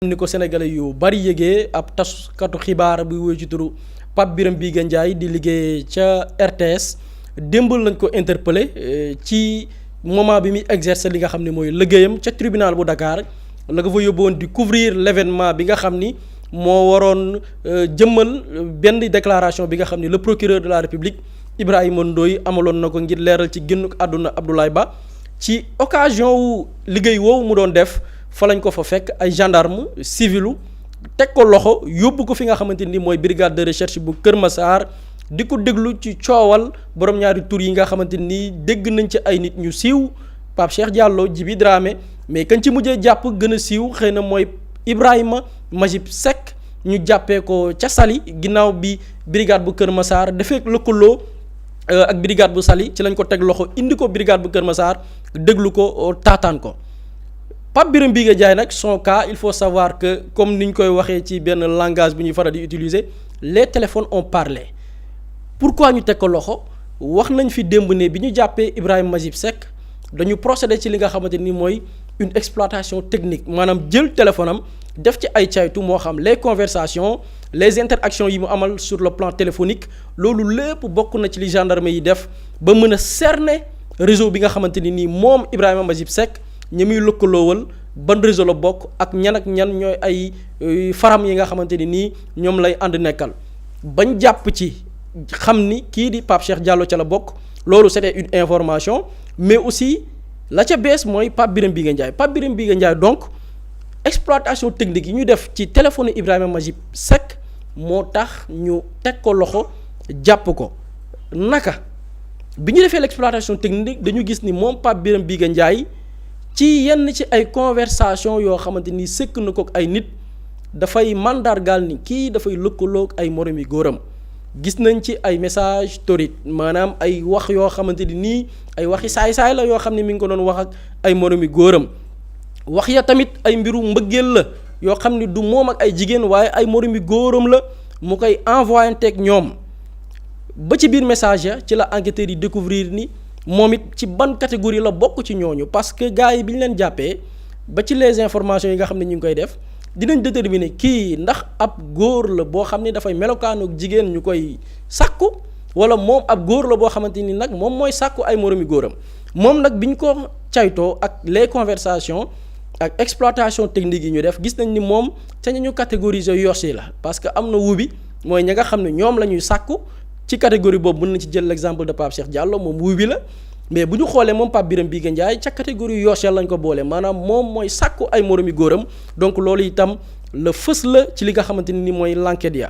ni ko sénégalais yu bari yëgee ab taskatu xibaar bu woy ci turu Pape Birame Bigue Ndiaye di liggéey ca RTS démb lañ ko interpellé ci moment bi muy exercer li nga xam ne mooy liggéeyam ca tribunal bu Dakar la ko fa yóbboon di couvrir l'événement bi nga xam ni moo waroon jëmmal benn déclaration bi nga xam ni le procureur de la République Ibrahima Ndoye amaloon na ko ngir leeral ci génnuk àdduna Abdoulaye Ba ci occasion wu liggéey woowu mu doon def fa lañ ko fa fekk ay gendarme civilu teg ko loxo yóbbu ko fi nga xamante ni mooy brigade de recherche bu Kër Massar di ko déglu ci coowal borom ñaari tur yi nga xamante ni dégg nañ ci ay nit ñu siiw Pape Cheikh Diallo Djibi Dramé mais kañ ci mujjee jàpp gën a siiw xëy na mooy Ibrahima Majib Seck ñu jàppee ko ca Saly ginnaaw bi brigade bu Kër Massar defee lëkkaloo ak brigade bu Saly ci lañ ko teg loxo indi ko brigade bu Kër Massar déglu ko taataan ko. Pape Birame Bigue Ndiaye nag son cas il faut savoir que comme ni ñu koy waxee ci benn langage bu ñuy faral di utiliser les téléphones ont parlé pourquoi ñu teg ko loxo wax nañ fi démb ne bi ñu jàppee Ibrahima Majib Seck dañu procéder ci li nga xamante ni mooy une exploitation technique maanaam jël téléphone am def ci ay caytu moo xam les conversations les interactions yi mu amal sur le plan téléphonique loolu lépp bokk na ci li gendarme yi def ba mën a cerner réseau bi nga xamante ni nii moom Ibrahima Majib Seck ñi muy lëkkaloowal ban réseau la bokk ak ñan ñooy ay faram yi nga xamante ni nii ñoom lay ànd nekkal bañ jàpp ci xam ni kii di Pape Cheikh Diallo ca la bokk loolu c'était une information mais aussi la ca bees mooy Pape Birame Bigue Ndiaye Pape Birame Bigue Ndiaye donc exploitation technique yi ñu def ci téléphone Ibrahima Majib Seck moo tax ñu teg ko loxo jàpp ko naka bi ñu defee l'exploitation technique dañu gis ni moom Pape Birame Bigue Ndiaye ci yenn ci ay conversation yoo xamante ni sëkk na ko ak ay nit dafay mandargaal ni kii dafay lëkkaloog ay moromi góoram gis nañ ci ay message torride maanaam ay wax yoo xamante ni nii ay waxi saay-saay la yoo xam ne mi ngi ko doon wax ak ay moromi góoram wax ya tamit ay mbiru mbëggeel la yoo xam ne du moom ak ay jigéen waaye ay moromi góoram la mu koy envoyé teg ñoom ba ci biir message ya ci la enquêteurs yi découvrir ni moom it ci ban catégorie la bokk ci ñooñu parce que gars yi bi ñu leen jàppee ba ci les informations yi nga xam ne ñu ngi koy def dinañ déterminer kii ndax ab góor la boo xam ne dafay melokaanu jigéen ñu koy sàkku wala moom ab góor la boo xamante ni nag moom mooy sàkku ay moromi góoram moom nag bi ñu ko caytoo ak les conversations ak exploitation technique yi ñu def gis nañ ni moom ca ñu catégoriser yosi la parce que am na wubi mooy ña nga xam ne ñoom la ñuy sàkku ci catégorie boobu mën na ci jël l'exemple de Pape Cheikh Diallo moom wuy bi la mais bu ñu xoolee moom Pape Birame Bigue Ndiaye ca catégorie yooseel lañ ko boole maanaam moom mooy sàkku ay moromi góoram donc loolu itam la fës la ci li nga xamante ni mooy l'enquête ya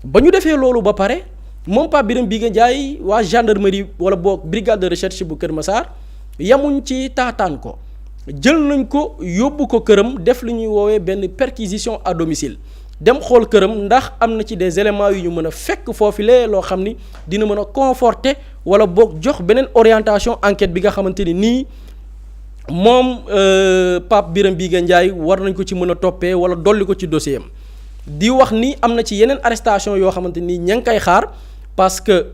ba ñu defee loolu ba pare moom Pape Birame Bigue Ndiaye waa gendarmerie wala boog brigade de recherche bu Kër Massar yamuñ ci taataan ko jël nañ ko yóbbu ko këram def li ñuy woowee benn perquisition à domicile dem xool këram ndax am na ci des éléments yu ñu mën a fekk foofulee loo xam ni dina mën a conforter wala boog jox beneen orientation enquête bi nga xamante ni nii moom Pape Birame Bigue Ndiaye war nañ ko ci mën a toppee wala dolli ko ci dossier am di wax ni am na ci yeneen arrestation yoo xamante ni ña ngi koy xaar parce que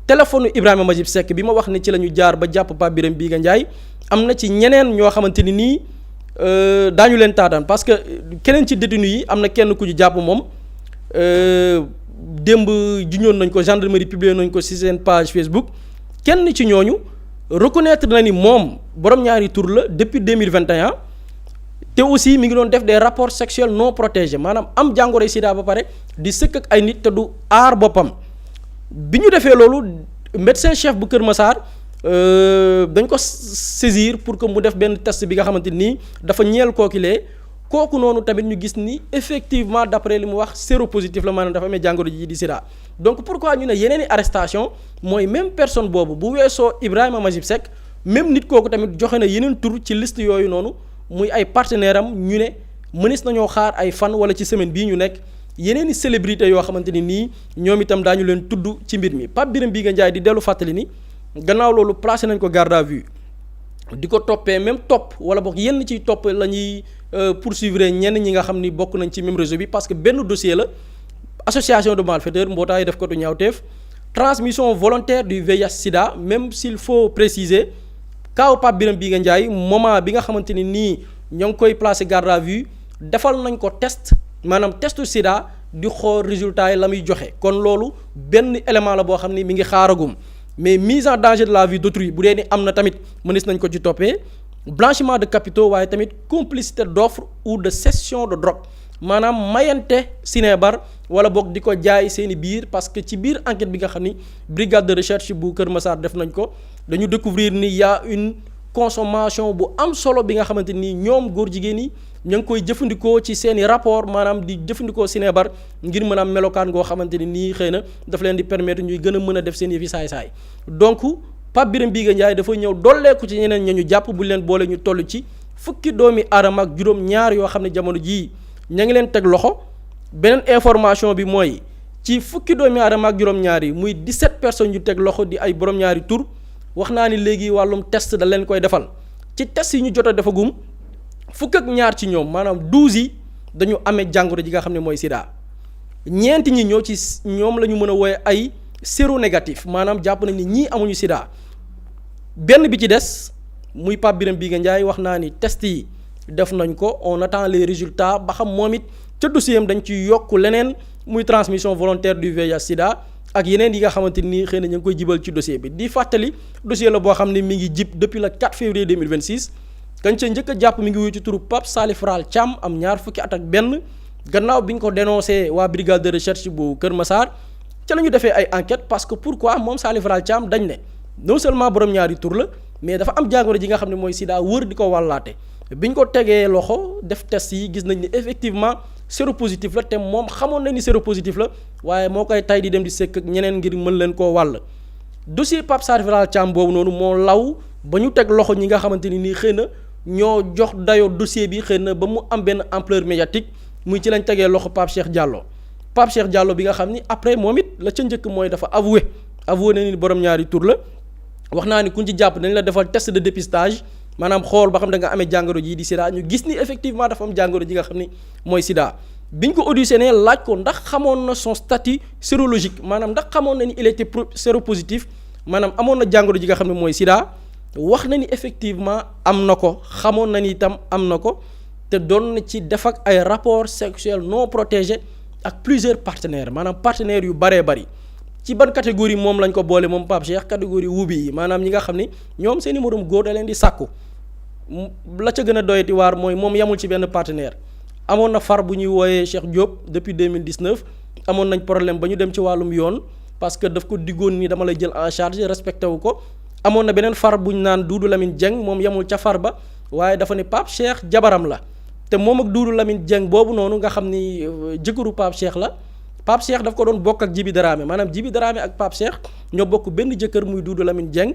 téléphone Ibrahima Majib Seck bi ma wax ni ci la ñu jaar ba jàpp Pape Birame Bigue Ndiaye am na ci ñeneen ñoo xamante ni nii daañu leen taataan parce que keneen ci détenu yi am na kenn ku ñu jàpp moom démb juñoon nañ ko gendarmerie publié nañ ko ci seen page Facebook kenn ci ñooñu reconnaître na ni moom borom ñaari tur la depuis 2021 te aussi mi ngi doon def des rapports sexuels non protégés maanaam am jàngoro sida ba pare di sëkk ak ay nit te du aar boppam bi ñu defee loolu médecin chef bu Kër Massar dañ ko saisir pour que mu def benn test bi nga xamante nii dafa ñeel kookilee kooku noonu tamit ñu gis ni effectivement d'après li mu wax séropositif la maanaam dafa amee jàngoro ji di sida donc pourquoi ñu ne yeneen i arrestation mooy même personne boobu bu weesoo Ibrahima Majib Seck même nit kooku tamit joxe na yeneen tur ci liste yooyu noonu muy ay partenaire am ñu ne mënees nañoo xaar ay fan wala ci semaine bii ñu nekk yeneen i célébrité yoo xamante ni nii ñoom itam daañu leen tudd ci mbir mi Pape Birame Bigue Ndiaye di dellu fàttali ni gannaaw loolu placé nañ ko garde à vue di ko toppee même topp wala boog yenn ciy topp la ñuy poursuivre ñenn ñi nga xam ni bokk nañ ci même réseau bi parce que benn dossier la association de malfaiteurs mbootaay def ko du ñaawteef transmission volontaire du VIH sida même s'il faut préciser kaaw Pape Birame Bigue Ndiaye moment bi nga xamante ni nii ñoo ngi koy placé garde à vue defal nañ ko test maanaam testu sida di xool résultat yi la muy joxe kon loolu benn élément la boo xam ni mi ngi xaaragum mais mise en danger de la vie d'autrui bu dee ni am na tamit mënees nañ ko ci toppee blanchiment de capitaux waaye tamit complicité d'offre ou de cession de drogue maanaam mayante sinébar wala boog di ko jaay seeni biir parce que ci biir enquête bi nga xam ni brigade de recherche bu Kër Massar def nañ ko dañu découvrir ni y a une consommation bu am solo bi nga xamante ni ñoom góor jigéen yi ñu ngi koy jëfandikoo ci seeni rapport maanaam di jëfandikoo sinébar ngir mën a am melokaan goo xamante ni nii xëy na daf leen di permettre ñuy gën a mën a def seen yëfi saay-saay donc Pape Birame Biga Ndiaye dafa ñëw dolleeku ci ñeneen ña ñu jàpp bu leen boole ñu toll ci fukki doomi aadama ak juróom-ñaar yoo xam ne jamono jii ña ngi leen teg loxo beneen information bi mooy ci fukki doomi aadama ak juróom-ñaar yi muy 17 personnes yu teg loxo di ay borom-ñaari tur wax naa ni léegi wàllum test da leen koy defal ci test yi ñu jot a defagum fukk ak ñaar ci ñoom maanaam 12 yi dañu amee jàngoro ji nga xam ne mooy sida ñeenti ñi ñoo ci ñoom la ñu mën a wooye ay séronégatif maanaam jàpp nañ ni ñii amuñu sida benn bi ci des muy Pape Birame Biga Ndiaye wax naa ni test yi def nañ ko on attend les résultats ba xam moom it ca dossier am dañ ci yokk leneen muy transmission volontaire du VIH sida ak yeneen yi nga xamante ni xëy na ñu ngi koy jibal ci dossier bi di fàttali dossier la boo xam ne mi ngi jib depuis le 4 février 2026 kañ ca njëkk a jàpp mi ngi wuyu ci turu Pape Salif Ral Thiam am ñaar fukki at ak benn gannaaw bi ñu ko dénoncé waa brigade de recherche bu Kër Massar ca la ñu defee ay enquête parce que pourquoi moom Salif Ral Thiam dañ ne non seulement borom ñaari tur la mais dafa am jàngoro ji nga xam ne mooy sida wër di ko wàllaate bi ñu ko tegee loxo def test yi gis nañ ni effectivement séropositif la te moom xamoon na ni séropositif la waaye moo koy tay di dem di sekk ak ñeneen ngir mën leen koo wàll dossier Pape Salif Ral Thiam boobu noonu moo law ba ñu teg loxo ñi nga xamante ni nii xëy na ñoo jox dayoo dossier bi xëy na ba mu am benn ampleur médiatique muy ci lañ tegee loxo Pape Cheikh Diallo bi nga xam ni après moom it la ca njëkk mooy dafa avoué na ni borom ñaari tur la wax naa ni kuñ ci jàpp dañ la defal test de dépistage maanaam xool ba xam da nga amee jàngoro ji di sida ñu gis ni effectivement dafa am jàngoro ji nga xam ni mooy sida biñ ko auditionné laaj ko ndax xamoon na son statut sérologique maanaam ndax xamoon na ni il était séropositif maanaam amoon na jàngoro ji nga xam ne mooy sida wax na ni effectivement am na ko xamoon na ni itam am na ko te doon na ci def ak ay rapports sexuels non protégés ak plusieurs partenaires maanaam partenaires yu baree bari ci ban catégorie moom lañ ko boole moom Pape Cheikh catégorie wubi yi maanaam ñi nga xam ni ñoom seeni moroom góor da leen di sàkku la ca gën a doyati waar mooy moom yamul ci benn partenaire amoon na far bu ñuy wooyee Cheikh Diop depuis 2019 amoon nañ problème ba ñu dem ci wàllum yoon parce que daf ko diggoon ni dama lay jël en charge respecté wu ko amoon na beneen far bu ñu naan Doudou Lamine Dieng moom yamul ca far ba waaye dafa ne Pape Cheikh jabaram la te moom ak Doudou Lamine Dieng boobu noonu nga xam ni jëkkëru Pape Cheikh la Pape Cheikh daf ko doon bokk ak Djibi Dramé maanaam Djibi Dramé ak Pape Cheikh ñoo bokk benn jëkkër muy Doudou Lamine Dieng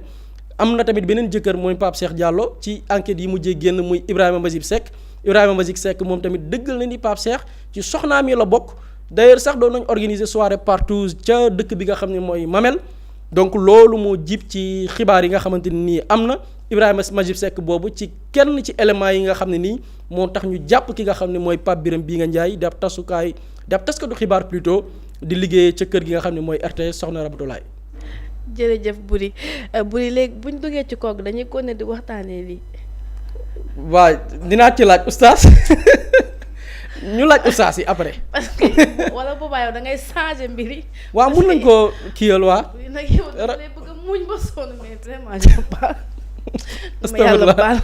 am na tamit beneen jëkkër mooy Pape Cheikh Diallo ci enquête yi mujjee génn muy Ibrahima Mbazib Seck moom tamit dëggal na ni Pape Cheikh ci soxnaam yi la bokk d'ailleurs sax doon nañ organiser soirée partout ca dëkk bi nga xam ne mooy Mamel donc loolu moo jib ci xibaar yi nga xamante ni nii am na Ibrahima Mbazib Seck boobu ci kenn ci éléments yi nga xam ne nii moo tax ñu jàpp ki nga xam ne mooy Pape Birame Biga Ndiaye di ab taskatu xibaar plutôt di liggéey ca kër gi nga xam ne mooy RTS Soxna Rabatulaay. jërëjëf Boury léegi buñ duggee ci kook dañuy continuer di waxtaanee lii. waaw dinaa ci laaj oustaz ñu laaj oustaz yi après. parce que wala boobaa yow da ngay changer mbir yi. waaw mun nañ koo kiyal waa. nag yow da lay bëgg a muñ ba sonn mais vraiment je pas. ma yàlla baal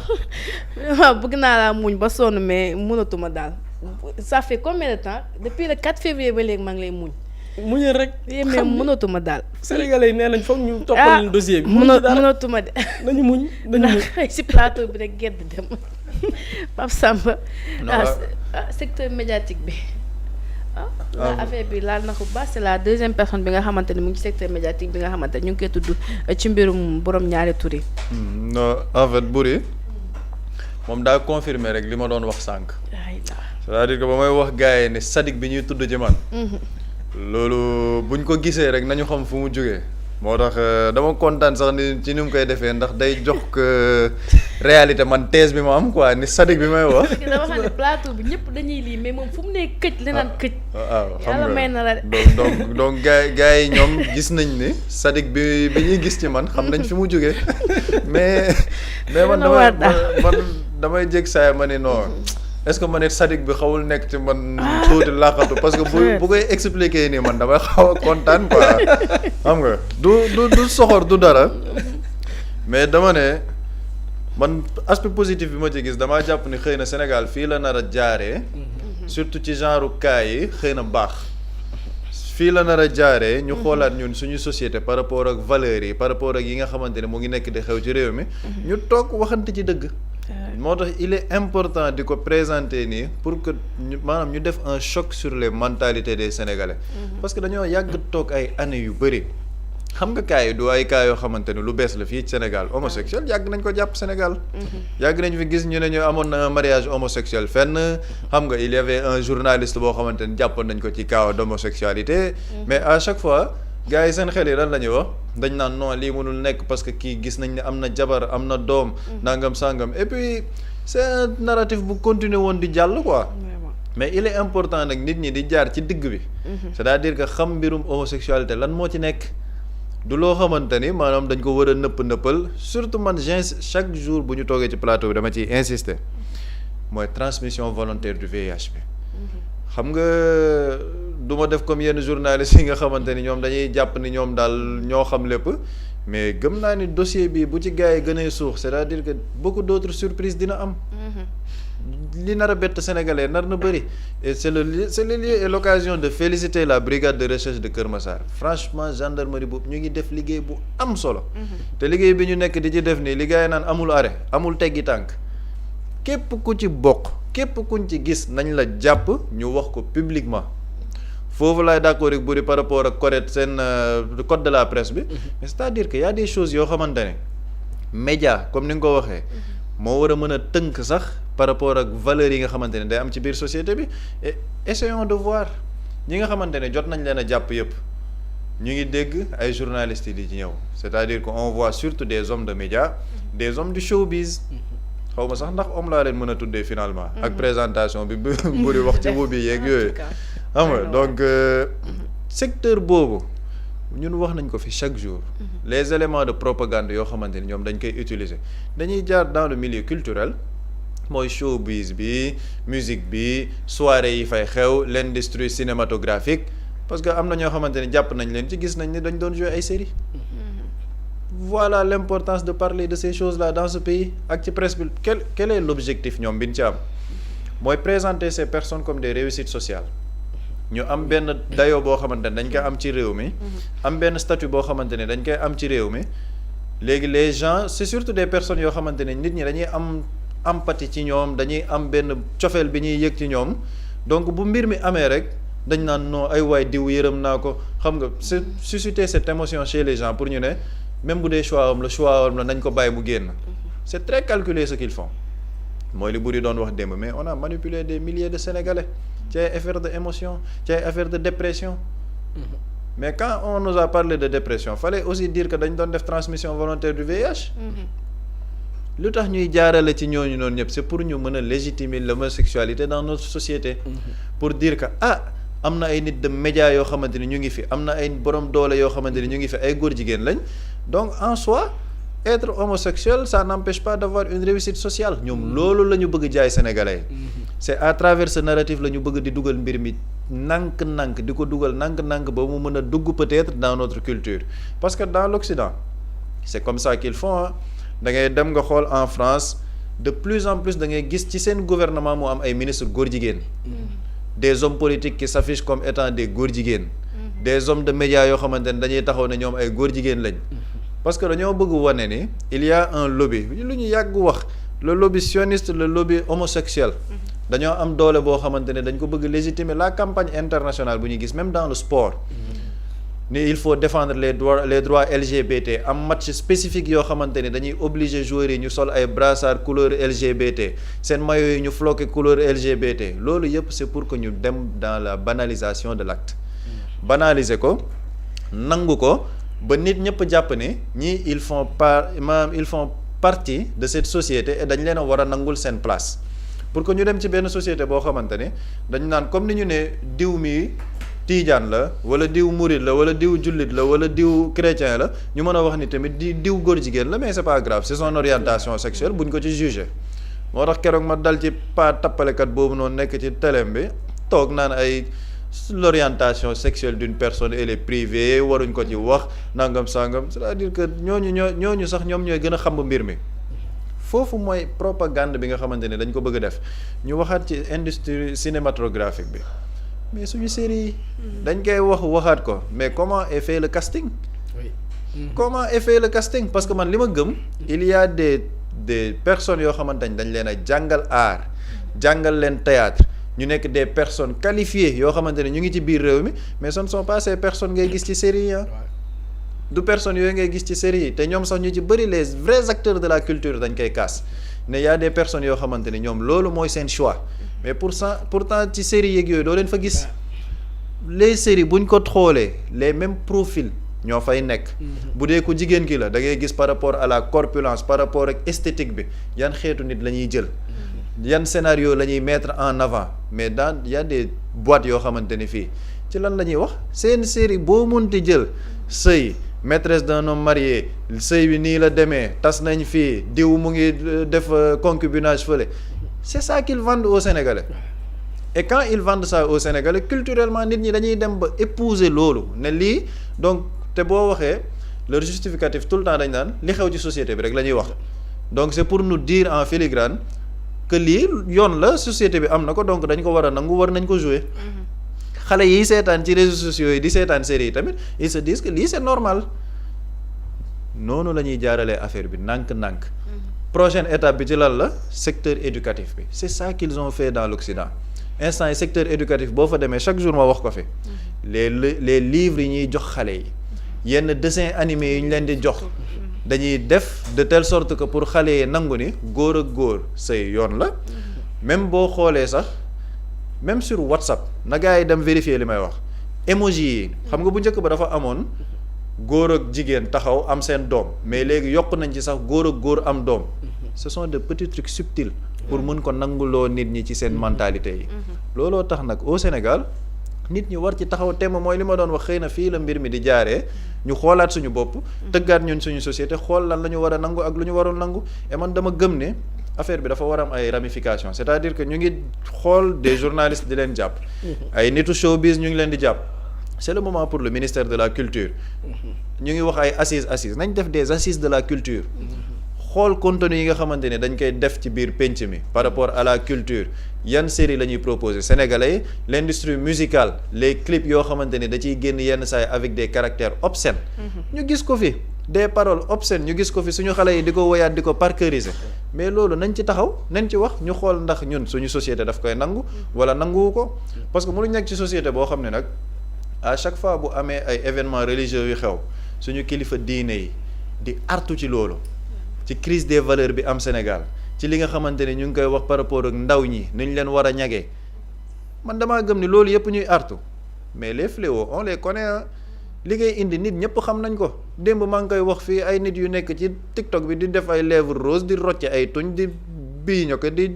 waaw bëgg naa laa muñ ba sonn mais mënatuma daal. ça fait combien de temps depuis le 4 février ba léegi maa ngi lay muñ. muñal rek. mais mënatuma daal. Sénégalais yi nee nañ foog ñu toppal leen dossier bi. mënatuma de. nañu muñ ndax si plateau bi rek gedd dem Pape Samba. secteur médiatique bi. affaire bi laal na ko ba c'est la deuxième personne bi nga xamante ne mu ngi ci secteur médiatique bi nga xamante ne ñu ngi koy tudd ci mbirum borom ñaari tur yi. non en fait Boury moom daa confirmer rek li ma doon wax sànq. c'est-à-dire que ba may wax gars yi ne sadik bi ñuy tudd ci man. loolu buñ ko gisee rek nañu xam fu mu jógee. moo tax dama kontaan sax ni ci ni mu koy defee ndax day jox réalité man thèse bi ma am quoi ni sadik bi may wax. parce que dama xam ne plateau bi ñëpp dañuy lii mais moom fu mu nee këj li naan këj. waaw xam yàlla may na la de. donc gars yi ñoom gis nañ ni sadik bi ñuy gis ci man xam nañ fi mu jógee mais man damay jég saa ma ni non. est-ce que man it sadique bi xawul nekk ci man tuuti laqatu parce que bu koy expliquer nii man damay xaw a kontaan quoi xam nga du soxor du dara mais dama ne man aspect positif bi ma ci gis damaa jàpp ni xëy na Sénégal fii la nar a jaaree surtout ci genre cas yi xëy na baax fii la nar a jaaree ñu xoolaat ñun suñu société par rapport ak valeurs yi par rapport ak yi nga xamante ne mu ngi nekk di xew ci réew mi ñu toog waxante ci dëgg moo tax il est important di ko présenter nii pour que maanaam ñu def un choc sur les mentalités des Sénégalais parce que dañoo yàgg toog ay années yu bëri xam nga cas yi du ay cas yoo xamante ne lu bees la fii ci Sénégal homosexuel yàgg nañ ko jàpp Sénégal yàgg nañ fi gis ñu ne ñu amoon na un mariage homosexuel fenn xam nga il y avait un journaliste boo xamante ne jàppoon nañ ko ci cas d'homosexualité mais à chaque fois gars yi seen xel yi lan la ñuy wax dañ naan non lii mënul nekk parce que kii gis nañ ne am na jabar am na doom nangam sangam et puis c'est un narratif bu continuer woon di jàll quoi mais il est important nag nit ñi di jaar ci digg bi c'est-à-dire que xam mbirum homosexualité lan moo ci nekk du loo xamante ni maanaam dañ ko war a nëppal surtout man chaque jour bu ñu toogee ci plateau bi dama ciy insister mooy transmission volontaire du VIH bi xam nga du ma def comme yenn journalistes yi nga xamante ni ñoom dañuy jàpp ni ñoom daal ñoo xam lépp mais gëm naa ni dossier bi bu ci gars yi gënee suux c'est-à-dire que beaucoup d'autres surprises dina am li nar a bett sénégalais nar na bëri et c'est le lieu et l'occasion de féliciter la brigade de recherche de Kër Massar franchement gendarmerie boobu ñu ngi def liggéey bu am solo te liggéey bi ñu nekk di ci def nii li gars yi naan amul arrêt amul teggi tànk képp ku ci bokk képp kuñ ci gis nañ la jàpp ñu wax ko publiquement foofu laay d'accord rek buri par rapport ak correct seen code de la presse bi mais c'est-à-dire que y a des choses yoo xamante ne média comme ni nga ko waxee moo war a mën a tënk sax par rapport ak valeurs yi nga xamante ne day am ci biir société bi et essayons de voir ñi nga xamante ne jot nañ leen a jàpp yëpp ñu ngi dégg ay journalistes yi di ci ñëw c'est-à-dire que on voit surtout des hommes de médias des hommes du showbiz xaw ma sax ndax homme laa leen mën a tuddee finalement ak présentation bi buri wax ci boobu yeeg yooyu xam nga donc secteur boobu ñun wax nañ ko fi chaque jour les éléments de propagande yoo xamante ni ñoom dañ koy utiliser dañuy jaar dans le milieu culturel mooy showbiz bi musique bi soirée yi fay xew l'industrie cinématographique parce que am na ñoo xamante ni jàpp nañ leen ci gis nañ ni dañ doon jouer ay séries voilà l'importance de parler de ces choses-là dans ce pays ak ci presse bi quel est l'objectif ñoom bi ñu ci am mooy présenter ces personnes comme des réussites sociales ñu am benn dayoo boo xamante ne dañ koy am ci réew mi am benn statut boo xamante ne dañ koy am ci réew mi léegi les gens c'est surtout des personnes yoo xamante ne nit ñi dañuy am empathie ci ñoom dañuy am benn cofeel bi ñuy yëg ci ñoom donc bu mbir mi amee rek dañ naan non ay waay diw yërëm naa ko xam nga c'est susciter cette émotion chez les gens pour ñu ne même bu dee choix am la nañ ko bàyyi mu génn c'est très calculé ce qu'ils font mooy li Boury doon wax démb mais on a manipulé des milliers de Sénégalais ci ay affaire de émotion ci ay affaire de dépression mais quand on nous a parlé de dépression fallait aussi dire que dañ doon def transmission volontaire du VIH lu tax ñuy jaarale ci ñooñu noonu ñëpp c'est pour ñu mën a légitimer l'homosexualité dans notre société pour dire que am na ay nit de médias yoo xamante ni ñu ngi fi am na ay borom doole yoo xamante ni ñu ngi fi ay góor jigéen lañ donc en soi être homosexuel ça n'empêche pas d'avoir une réussite sociale ñoom loolu la ñu bëgg jaay sénégalais c'est à travers ce narratif la ñu bëgg di dugal mbir mi nànk-nànk di ko dugal nànk-nànk ba mu mën a dugg peut-être dans notre culture parce que dans l'Occident c'est comme ça qu'ils font da ngay dem nga xool en France de plus en plus da ngay gis ci seen gouvernement mu am ay ministres góor jigéen des hommes politiques qui s'affichent comme étant des góor jigéen des hommes de médias yoo xamante ne dañuy taxaw ne ñoom ay góor jigéen lañ parce que dañoo bëgg wane ni il y a un lobby lu ñu yàgg wax le lobby sioniste le lobby homosexuel dañoo am doole boo xamante ne dañ ko bëgg légitimer la campagne internationale bu ñuy gis même dans le sport ni il faut défendre les droits LGBT am match spécifique yoo xamante ne dañuy obliger joueurs yi ñu sol ay brassards couleur LGBT seen maillot yi ñu floqué couleur LGBT loolu yëpp c'est pour que ñu dem dans la banalisation de l'acte banaliser ko nangu ko ba nit ñëpp jàpp ne ñii ils font partie de cette société et dañ leen a war a nangul seen place pour que ñu dem ci benn société boo xamante ne dañu naan comme ni ñu ne diw mi tiijaan la wala diw murid la wala diw jullit la wala diw chrétien la ñu mën a wax ni tamit diw góor jigéen la mais c'est pas grave c'est son orientation sexuelle buñ ko ci juger moo tax keroog ma dal ci tappalekat boobu noonu nekk ci télém bi toog naan ay l'orientation sexuelle d'une personne elle est privée waruñ ko ci wax nangam sangam c'est-à-dire que ñooñu sax ñoom ñooy gën a xam mbir mi foofu mooy propagande bi nga xamante ne dañ ko bëgg a def ñu waxaat ci industrie cinématographique bi mais suñu série yi dañ koy waxaat ko mais comment est fait le casting comment est fait le casting parce que man li ma gëm il y a des personnes yoo xamante ne dañ leen a jàngal art jàngal leen théâtre ñu nekk des personnes qualifiées yoo xamante ne ñu ngi ci biir réew mi mais ce ne sont pas ces personnes ngay gis ci série yi du personnes yooyu ngay gis ci série yi te ñoom sax ñu ci bëri les vrais acteurs de la culture dañ koy kaas ne y a des personnes yoo xamante ne ñoom loolu mooy seen choix mais pourtant ci série yeeg yooyu doo leen fa gis les séries buñ ko xoolee les mêmes profils ñoo fay nekk bu dee ko jigéen ki la da ngay gis par rapport à la corpulence par rapport ak esthétique bi yan xeetu nit la ñuy jël yan scénario la ñuy mettre en avant mais y a des boîtes yoo xamante ni fii ci lan la ñuy wax seen série boo munti jël sëy maîtresse d'un homme marié sëy bi nii la demee tas nañ fii diw mu ngi def concubinage fële c'est ça qu'ils vendent aux Sénégalais et quand ils vendent ça aux Sénégalais culturellement nit ñi dañuy dem ba épouser loolu ne lii donc te boo waxee leur justificatif tout le temps dañ naan li xew ci société bi rek la ñuy wax donc c'est pour nous dire en filigrane que lii yoon la société bi am na ko donc dañ ko war a nangu war nañ ko jouer xale yi seetaan ci réseaux sociaux yi di seetaan séries yi tamit ils se disent que lii c'est normal noonu la ñuy jaaralee affaire bi nànk-nànk prochaine étape bi ci lan la secteur éducatif bi c'est ça qu'ils ont fait dans l'Occident instant yi secteur éducatif boo fa demee chaque jour ma wax ko fi les livres yi ñuy jox xale yi yenn dessin animé yi ñu leen di jox dañuy def de telle sorte que pour xale yi nangu ni góor ak góor sëy yoon la même boo xoolee sax même sur WhatsApp na gars yi dem vérifier li may wax emoji yi xam nga bu njëkk ba dafa amoon góor ak jigéen taxaw am seen doom mais léegi yokk nañ ci sax góor ak góor am doom ce sont de petits trucs subtils pour mën ko nanguloo nit ñi ci seen mentalité yi looloo tax nag au Sénégal nit ñi war ci taxaw temm mooy li ma doon wax xëy na fii la mbir mi di jaaree ñu xoolaat suñu bopp tëggaat ñun suñu société xool lan la ñu war a nangu ak lu ñu warul nangu et man dama gëm ne affaire bi dafa war a am ay ramifications c'est-à-dire que ñu ngi xool des journalistes di leen jàpp ay nitu showbiz ñu ngi leen di jàpp c'est le moment pour le ministère de la culture ñu ngi wax ay assises nañ def des assises de la culture xool contenu yi nga xamante ne dañ koy def ci biir penc mi par rapport à la culture yan série la ñuy proposer sénégalais l'industrie musicale les clips yoo xamante ne da ciy génn yenn saa yi avec des caractères obscènes ñu gis ko fi des paroles obscènes ñu gis ko fi suñu xale yi di ko woyaat di ko parkeuriser mais loolu nañ ci taxaw nañ ci wax ñu xool ndax ñun suñu société daf koy nangu wala nanguwu ko parce que mënuñ nekk ci société boo xam ne nag à chaque fois bu amee ay événements religieux yu xew suñu kilifa diine yi di artu ci loolu ci crise des valeurs bi am Sénégal ci li nga xamante ne ñu ngi koy wax par rapport ak ndaw ñi ni ñu leen war a ñagee man damaa gëm ni loolu yëpp ñuy artu mais les fléaux on les connaît li ngay indi nit ñëpp xam nañ ko démb maa ngi koy wax fii ay nit yu nekk ci TikTok bi di def ay lèvres roses di rocce ay tuñ di biiño ko di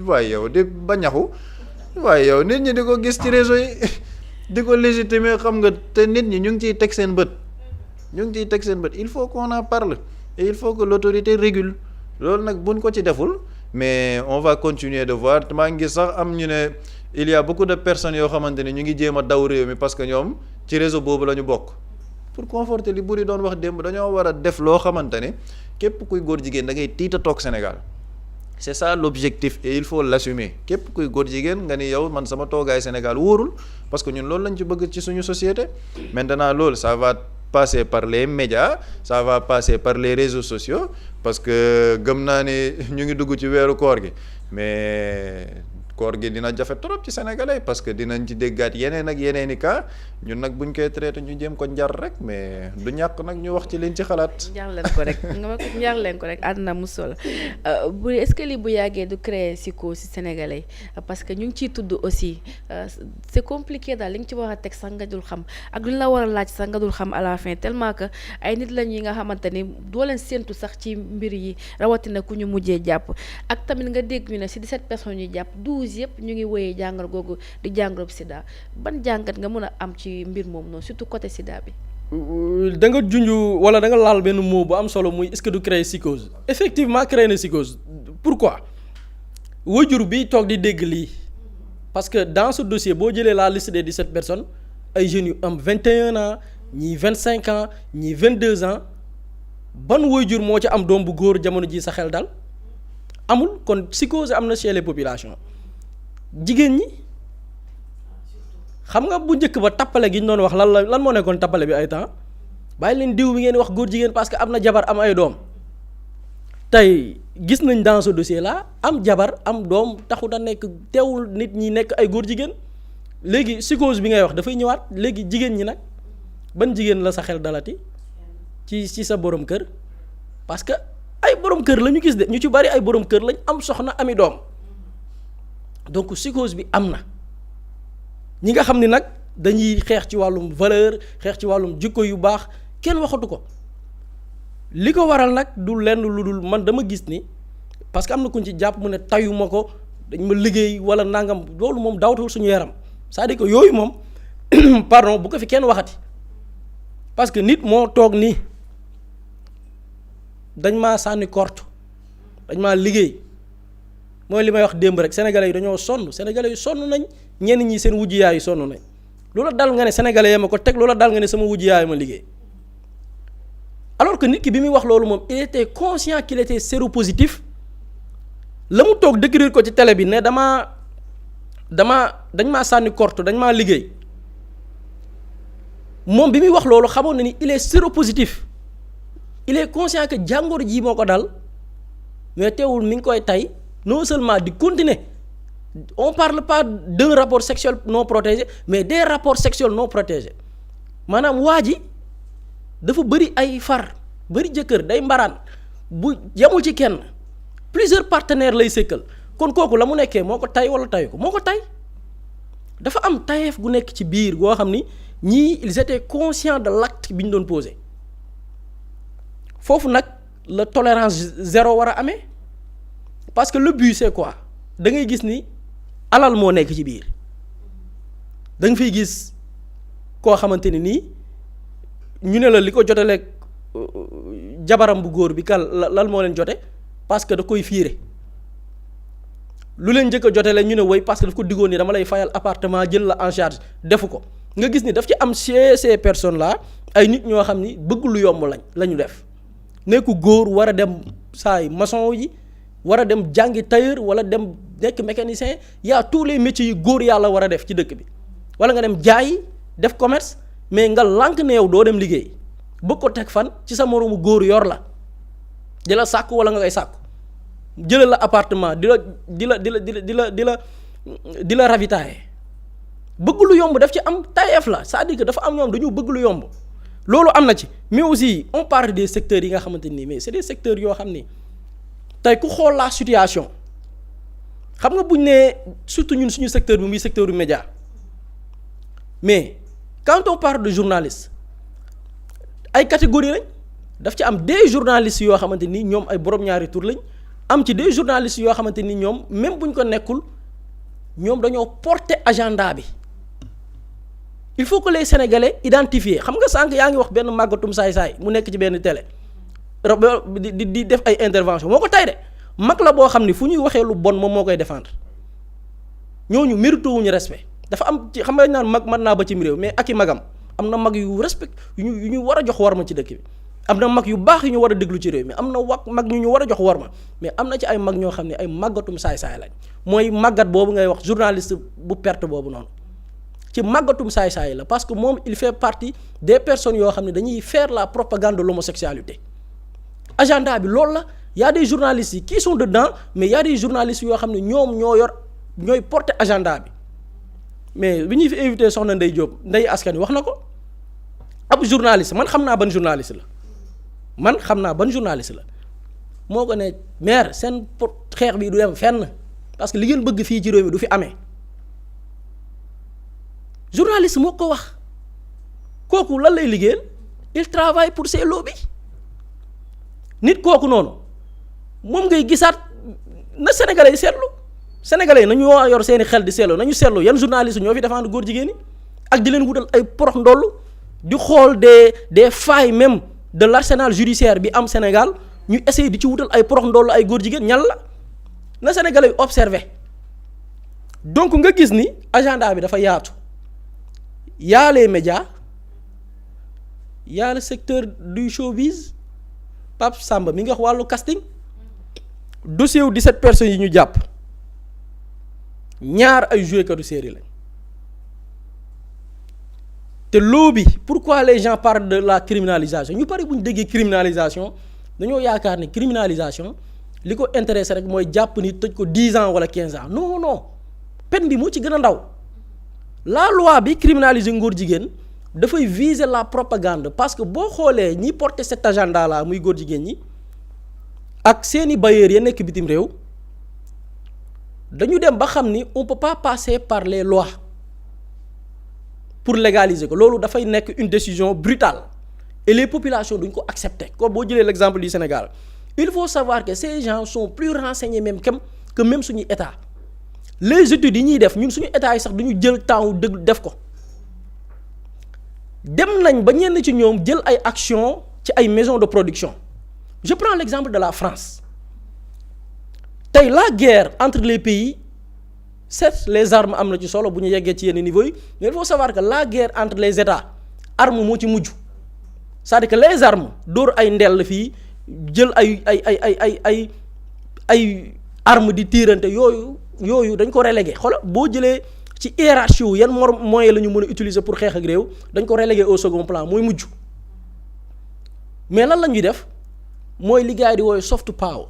waaye yow di bañaxu waaye yow nit ñi di ko gis ci réseau yi di ko légitimer xam nga te nit ñi ñu ngi ciy teg seen bët il faut qu'on en parle et il faut que l'autorité régule loolu nag buñ ko ci deful mais on va continuer de voir maa ngi sax am ñu ne il y a beaucoup de personnes yoo xamante ne ñu ngi jéem a daw réew mi parce que ñoom ci réseau boobu la ñu bokk pour conforter li buri doon wax démb dañoo war a def loo xamante ne képp kuy góor jigéen da ngay tiita toog Sénégal c'est ça l'objectif et il faut l'assumer képp kuy góor jigéen nga ni yow man sama toogaay Sénégal wóorul parce que ñun loolu lañ ci bëgg ci suñu société maintenant loolu ça va passer par les médias ça va passer par les réseaux sociaux parce que gëm naa ni ñu ngi dugg ci weeru koor gi mais koor gi dina jafe trop ci sénégalais parce que dinañ ci déggaat yeneen ak yeneen i cas ñun nag buñ koy traité ñu jéem ko njar rek mais du ñàkk nag ñu wax ci liñ ci xalaat. njar leen ko rek nga ma ko njar leen ko rek àdduna mu solo bu est-ce que lii bu yàggee du créer psycho ci sénégalais parce que ñu ngi ciy tudd aussi c'est compliqué daal li nga ci war a teg sax nga dul xam ak lu ñu la war a laaj sax nga dul xam à la fin tellement que ay nit lañ yi nga xamante ni doo leen séentu sax ci mbir yi rawatina ku ñu mujjee jàpp ak tamit nga dégg ñu ne ci 17 personnes ñu jàpp 12 yëpp ñu ngi woyee jàngar googu di jàngoro sida ban jàngat nga mën a am ci mbir moom noonu surtout côté sida bi. da nga junj wala da nga laal benn mot bu am solo muy est-ce que du créer psychose effectivement créer na psychose pourquoi waajur bi toog di dégg lii parce que dans ce dossier boo jëlee la liste des 17 personnes ay jeunes yu am 21 ans ñii 25 ans ñii 22 ans ban waajur moo ci am doom bu góor jamono ji sa xel dal amul kon psychose am na chez les populations jigéen ñi xam nga bu njëkk ba tappale gi ñu doon wax lan moo nekkoon tappale bi ay temps bàyyi leen diw bi ngeen wax góor jigéen parce que am na jabar am ay doom tey gis nañ dans ce dossier là am jabar am doom taxu da nekk teewul nit ñi nekk ay góor jigéen léegi psychose bi ngay wax dafay ñëwaat léegi jigéen ñi nag ban jigéen la sa xel dalati ci sa borom kër parce que ay borom kër la ñu gis de ñu ci bari ay borom kër lañ am soxna ami doom donc psychose bi am na ñi nga xam ni nag dañuy xeex ci wàllum valeur xeex ci wàllum jikko yu baax kenn waxatu ko li ko waral nag du lenn lu dul man dama gis ni parce que am na kuñ ci jàpp mu ne tayuma ko dañ ma liggéey wala nangam loolu moom dawatul suñu yaram c'est-à-dire que yooyu moom pardon bu ko fi kenn waxati parce que nit moo toog nii dañ maa sànni korte dañ maa liggéey mooy li may wax démb rek sénégalais yi dañoo sonn sénégalais yi sonn nañ ñenn ñi seen wujj yaay yi sonn nañ loola dal nga ne sénégalais ya ma ko teg loola dal nga ne sama wujj yaay ma liggéey alors que nit ki bi muy wax loolu moom il était conscient qu'il était séropositif la mu toog décrire ko ci télé bi ne dañ maa sànni korte dañ maa liggéey moom bi muy wax loolu xamoon na ni il est séropositif il est conscient que jàngoro ji moo ko dal mais teewul mi ngi koy tay non seulement di continuer on parle pas d'un rapport sexuel non protégé mais des rapports sexuels non protégés maanaam waa ji dafa bëri ay far bëri jëkkër day mbaraan bu yamul ci kenn plusieurs partenaires lay sëkkal kon kooku la mu nekkee moo ko tay wala tayu ko moo ko tay dafa am tayeef gu nekk ci biir goo xam ni ñii ils étaient conscients de l'acte bi ñu doon posé foofu nag la tolérance zéro war a amee parce que le but c'est quoi da ngay gis ni alal moo nekk ci biir da nga fiy gis koo xamante ni nii ñu ne la li ko jotaleeg jabaram bu góor bi lan moo leen jote parce que da koy fiire lu leen njëkk a jotale ñu ne woy parce que daf ko diggoon ni dama lay fayal appartement jël la en charge defu ko nga gis ni daf ci am chez ces personnes là ay nit ñoo xam ni bëgg lu yomb la ñu def nekku góor war a dem saay maçon yi war a dem jàngi tailleur wala dem nekk mécanicien y'a tous les métiers yu góor yàlla war a def ci dëkk bi wala nga dem jaay def commerce mais nga lànk ne yow doo dem liggéey bëgg ko teg fan ci sa moroomu góor yor la di la sàkku wala nga koy sàkku jëlal la appartement di la ravitailler bëgg lu yomb daf ci am tayeef la c'est-à-dire que dafa am ñoom dañu bëgg lu yomb loolu am na ci mais aussi on parle des secteurs yi nga xamante ni mais c'est des secteurs yoo xam ni tey ku xool la situation xam nga buñ ne surtout ñun suñu secteur bi muy secteur du média mais quand on parle de journaliste ay catégorie lañ daf ci am des journalistes yoo xamante ni ñoom ay borom ñaari tur lañ am ci des journalistes yoo xamante ni ñoom même buñ ko nekkul ñoom dañoo porter agenda bi il faut que les sénégalais identifier xam nga sànq yaa ngi wax benn màggatum saay-saay mu nekk ci benn télé di def ay intervention moo ko tay de mag la boo xam ni fu ñuy waxee lu bon moom moo koy défendre ñooñu mérité wuñu respect dafa am ci xam nga naan mag mën naa ba cim réew mais ak i magam am na mag yu respect yu ñu war a jox war ma ci dëkk bi am na mag yu baax yu ñu war a déglu ci réew mi am na mag ñu war a jox war ma mais am na ci ay mag ñoo xam ne ay màggatum saay-saay lañ mooy màggat boobu ngay wax journaliste bu perte boobu noonu ci màggatum saay-saay la parce que moom il fait partie des personnes yoo xam ne dañuy faire la propagande de l'homosexualité agenda bi loolu la y a des journalistes yi qui sont dedans mais y a des journalistes yoo xam ne ñoom ñooy porter agenda bi mais bi ñuy fi invité soxna Ndeye Diop Ndeye Askan Wi wax na ko ab journaliste man xam naa ban journaliste la moo ko ne maire seen xeex bi du dem fenn parce que li ngeen bëgg fii ci réew mi du fi amee journaliste moo ko wax kooku lan lay liggéeyal il travaille pour ses lobbies nit kooku noonu moom ngay gisaat na sénégalais yi seetlu sénégalais yi nañu yor seeni xel di seetlu nañu seetlu yan journaliste ñoo fi défendre góor jigéen ñi ak di leen wutal ay porox ndoll di xool des failles même de l'arsenal judiciaire bi am Sénégal ñu essayer di ci wutal ay porox ndoll ay góor jigéen ñan la na Sénégalais yi observé donc nga gis ni agenda bi dafa yaatu y a les médias y a le secteur du showbiz Pape Samba mi nga wax wàllu casting dossier wu 17 personnes yi ñu jàpp ñaar ay joué katu série lañ te loo bi pourquoi les gens parlent de la criminalisation ñu bari bu ñu déggee criminalisation dañoo yaakaar ne criminalisation li ko intéressé rek mooy jàpp ni tëj ko 10 ans wala 15 ans non non peine bi moo ci gën a ndaw la loi bi criminaliser ngóor jigéen dafay viser la propagande parce que boo xoolee ñi porter cet agenda là muy góor jigéen ñi ak seeni bailleurs ya nekk bitim réew dañu dem ba xam ni on peut pas passer par les lois pour légaliser ko loolu dafay nekk une décision brutale et les populations duñ ko accepter comme boo jëlee l'exemple du Sénégal il faut savoir que ces gens sont plus renseignés même que même suñu état les études yi ñuy def ñun suñu état yi sax duñu jël temps dëgg def ko dem nañ ba ñenn ci ñoom jël ay actions ci ay maisons de production je prends l'exemple de la France tey la guerre entre les pays certes les armes am na ci solo bu ñu yeggee ci yenn niveau yi mais il faut savoir que la guerre entre les états armes moo ci mujj c'est-à-dire que les armes dóor ay ndell fii jël ay armes di tiirante yooyu dañ ko relégué xoolal boo jëlee ci hiérarchie wu yan moyen la ñu mën a utiliser pour xeex ak réew dañ ko relégué au second plan mooy mujj mais lan la ñuy def mooy li gars yi di woowe soft power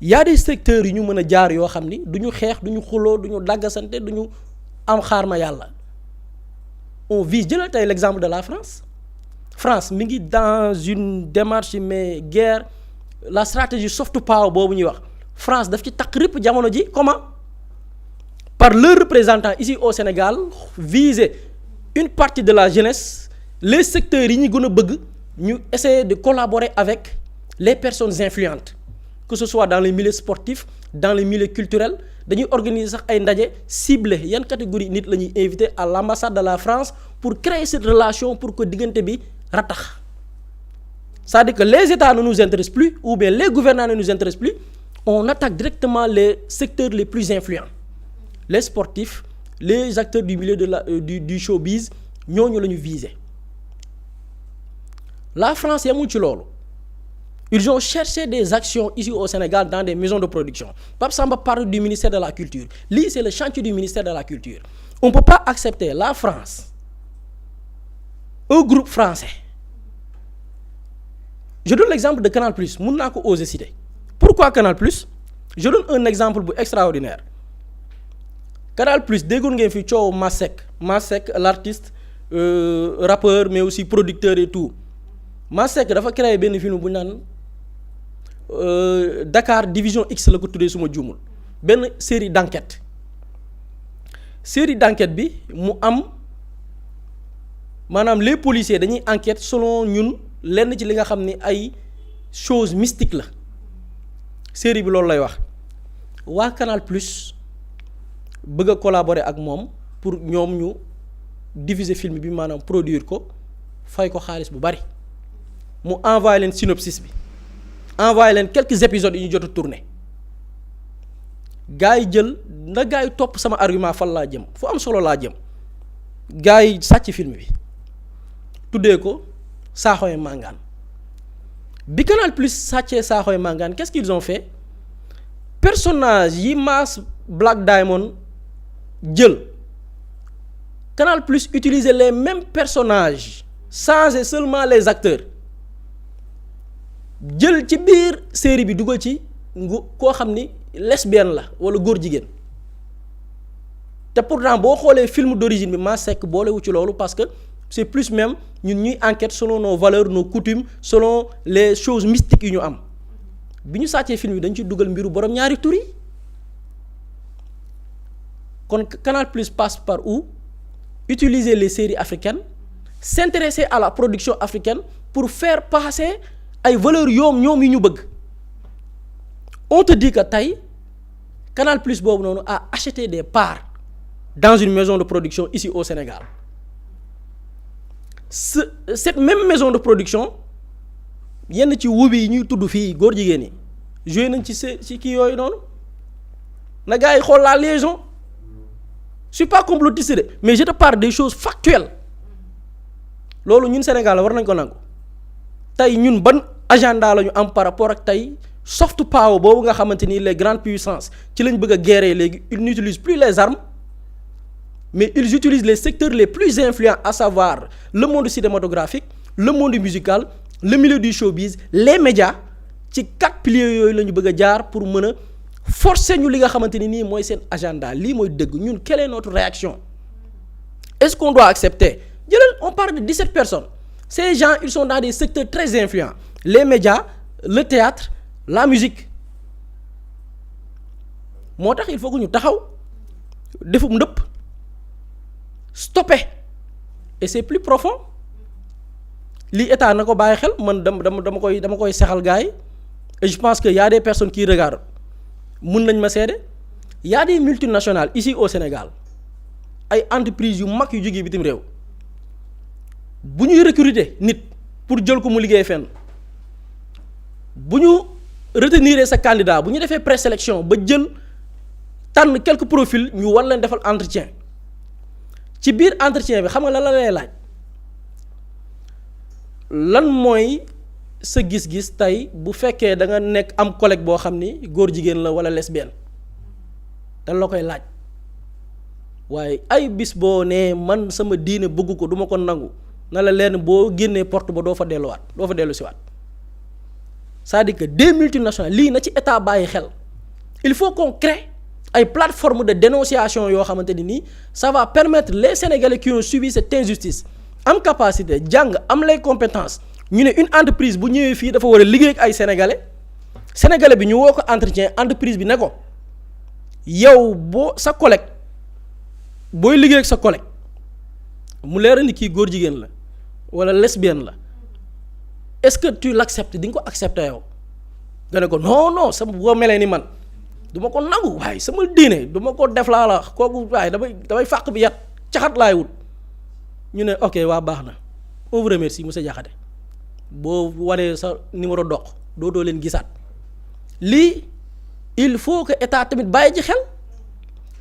y a des secteurs yu ñu mën a jaar yoo xam ni du ñu xeex du ñu xuloo du ñu daggasante du ñu am xaar ma yàlla on vise jëlal tey l'exemple de la France mi ngi dans une démarche mais guerre la stratégie soft power boobu ñuy wax France daf ci takk rëpp jamono ji comment par leurs représentants ici au Sénégal viser une partie de la jeunesse les secteurs yi ñu gën a bëgg ñu essayer de collaborer avec les personnes influentes que ce soit dans les milieux sportifs dans les milieux culturels dañuy organiser sax ay ndaje ciblé yan catégorie nit la ñuy inviter à l'ambassade de la France pour créer cette relation pour que diggante bi ratax c'est-à-dire que les États ne nous intéressent plus ou bien les gouvernants ne nous intéressent plus on attaque directement les secteurs les plus influents les sportifs les acteurs du milieu du showbiz ñooñu la ñu viser la France yamul ci loolu ils ont cherché des actions ici au Sénégal dans des maisons de production Pape Samba parle du ministère de la culture lii c'est le chantier du ministère de la culture on peut pas accepter la France un groupe français je donne l'exemple de Canal+, mun naa ko oser citer pourquoi Canal+, je donne un exemple bu extraordinaire Canal+, déggoon ngeen fi coow Masseck l'artiste rappeur mais aussi producteur et tout Masseck dafa créé benn film bu ñu naan Dakar Division X la ko tuddee suma juumul benn série d'enquête bi mu am maanaam les policiers dañuy enquête selon ñun lenn ci li nga xam ni ay choses mystiques la série bi loolu lay wax waa Canal+ bëgg a collaborer ak moom pour ñoom ñu diffuser film bi maanaam produire ko fay ko xaalis bu bari mu envoyé leen synopsis bi envoyé leen quelques épisodes yi ñu jot a tourné gars yi jël na gars yi topp sama argument fan laa jëm fu am solo laa jëm gars yi sàcc film bi tuddee ko Saaxoy Mangane bi Canal+ sàccee Saaxoy Mangane qu'est-ce qu'ils ont fait personnage yi Mass Black Diamond jël Canal+ utiliser les mêmes personnages changer seulement les acteurs jël ci biir série bi dugal ci koo xam ni lesbienne la wala góor jigéen te pourtant boo xoolee film d'origine bi Masseck boolewu ci loolu parce que c'est plus même ñun ñuy enquête selon nos valeurs nos coutumes selon les choses mystiques yu ñu am bi ñu sàccee film bi dañ ci dugal mbiru borom ñaari tur yi kon Canal+ passe par où utiliser les séries africaines s'intéresser à la production africaine pour faire passer ay valeurs ñoom yi ñu bëgg on te dit que tey Canal+ boobu noonu a acheté des parts dans une maison de production ici au Sénégal cette même maison de production yenn ci wubi yi ñuy tudd fii góor jigéen yi joué nañ ci kii yooyu noonu na gars yi xool la liaison je suis pas complotiste de mais je te parle des choses factuelles loolu ñun Sénégal war nañ ko nangu tey ñun ban agenda la ñu am par rapport ak tey soft power boobu nga xamante ni les grandes puissances ci lañ bëgg a guerrer léegi ils n'utilisent plus les armes mais ils utilisent les secteurs les plus influents à savoir le monde cinématographique le monde musical le milieu du showbiz les médias ci 4 piliers yooyu la ñu bëgg a jaar pour mën a forcer ñu li nga xamante ni nii mooy seen agenda lii mooy dëgg ñun quelle est notre réaction est-ce qu'on doit accepter jëlal on parle de 17 personnes ces gens ils sont dans des secteurs très influents les médias le théâtre la musique moo tax il faut que ñu taxaw defum ndëpp stopper et c'est plus profond lii état na ko bàyyi xel man dama koy sexal gars yi et je pense que y a des personnes qui regardent mun nañ ma seede y a des multinationales ici au Sénégal ay entreprises yu mag yu jógee bitim réew bu ñuy recruter nit pour jël ko mu liggéey fenn bu ñu retenir sa candidat bu ñu defee présélection ba jël tànn quelques profils ñu war leen defal entretien ci biir entretien bi xam nga la lay laaj lan mooy sa gis-gis tey bu fekkee da nga nekk am collègue boo xam ni góor jigéen la wala lesbienne dañ la koy laaj waaye ay bis boo nee man sama diine bëgg ko du ma ko nangu na la leen boo génnee porte ba doo fa dellu siwaat c'est-à-dire que des multinationales lii na ci état bàyyi xel il faut qu'on crée ay plateformes de dénonciation yoo xamante ni nii ça va permettre les Sénégalais qui ont subi cette injustice am capacité jàng am les compétences ñu ne une entreprise bu ñëwee fii dafa war a liggéey ak ay sénégalais bi ñu woo ko entretien entreprise bi ne ko yow boo sa collègue booy liggéey ak sa collègue mu leer ni kii góor jigéen la wala lesbienne la est-ce que tu l'acceptes di nga ko accepter yow nga ne ko non sama boo melee ni man du ma ko nangu waaye sama diine du ma ko def laa la kooku waaye damay fàq bi yat caxat laay wut ñu ne ok waa baax na on vous remercie monsieur Diakhaté boo waree sa numéro dox dootoo leen gisaat lii il faut que état tamit bàyyi ci xel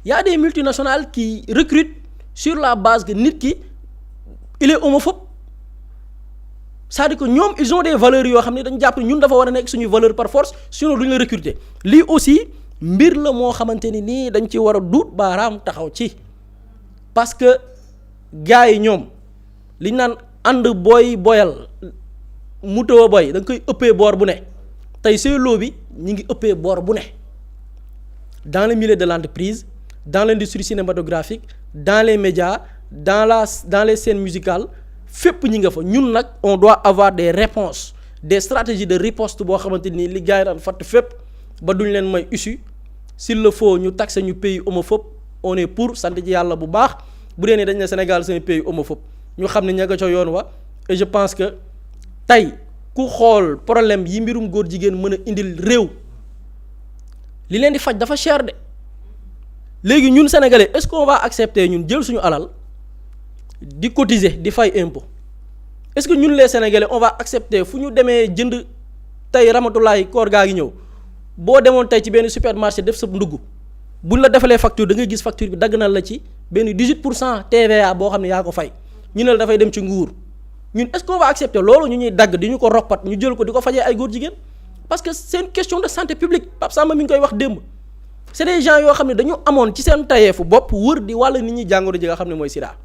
y a des multinationales qui recrutent sur la base que nit ki il est homophobe c'est-à-dire que ñoom ils ont des valeurs yoo xam ne dañu jàpp ñun dafa war a nekk suñuy valeur par force sinon duñu la recruter lii aussi mbir la moo xamante ni nii dañ ci war a duut baaraam taxaw ci parce que gars yi ñoom liñ naan ànd boyal mu taw a boy da nga koy ëppee boor bu ne tey seeloo bi ñu ngi ëppee boor bu ne dans le milieu de l'entreprise dans l'industrie cinématographique dans les médias dans les scènes musicales fépp ñi nga fa ñun nag on doit avoir des réponses des stratégies de riposte boo xamante ni li gars yi daan fatt fépp ba duñ leen may issue s'il le faut ñu taxer ñu pays homophobe on est pour sant ci yàlla bu baax bu dee ne dañ ne Sénégal c'est un pays homophobe ñu xam ne ña nga ca yoon wa et je pense que tey ku xool problème yi mbirum góor jigéen mën a indil réew li leen di faj dafa cher de léegi ñun sénégalais est-ce qu'on va accepter ñun jël suñu alal di cotiser di fay impôt est-ce que ñun les sénégalais on va accepter fu ñu demee jënd tey ramatulaay koor gaa ngi ñëw boo demoon tey ci benn supermarché def sa ndugg buñ la defalee facture da ngay gis facture bi dagg na la ci benn 18% TVA boo xam ne yaa ko fay ñu ne la dafay dem ci nguur ñun est-ce qu'on va accepter loolu ñu ñuy dagg di ñu ko roppat ñu jël ko di ko fajee ay góor jigéen parce que c'est une question de santé publique Pape Samba mi ngi koy wax démb c'est des gens yoo xam ne dañu amoon ci seen tayeefu bopp wër di wàll nit ñi jàngoro ji nga xam ne mooy sida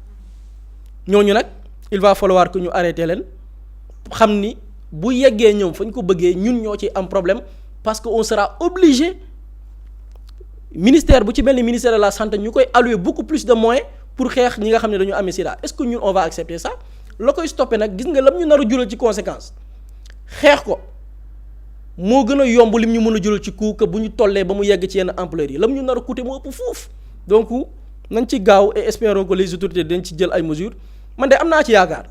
ñooñu nag il va falloir que ñu arrêter leen xam ni bu yeggee ñoom fañ ko bëggee ñun ñoo ci am problème parce que on sera obligé ministère bu ci mel ni ministère de la santé ñu koy allouer beaucoup plus de moyens pour xeex ñi nga xam ne dañu amee sida est-ce que ñun on va accepter ça la koy stopper nag gis nga lam ñu nar a jural ci conséquence xeex ko moo gën a yomb lim ñu mën a jural ci coût que bu ñu tollee ba mu yegg ci yenn ampleur yi lam ñu nar a coûter moo ëpp fuuf donc nañ ci gaaw et espérons que les autorités dañ ci jël ay mesures man de am naa ci yaakaar.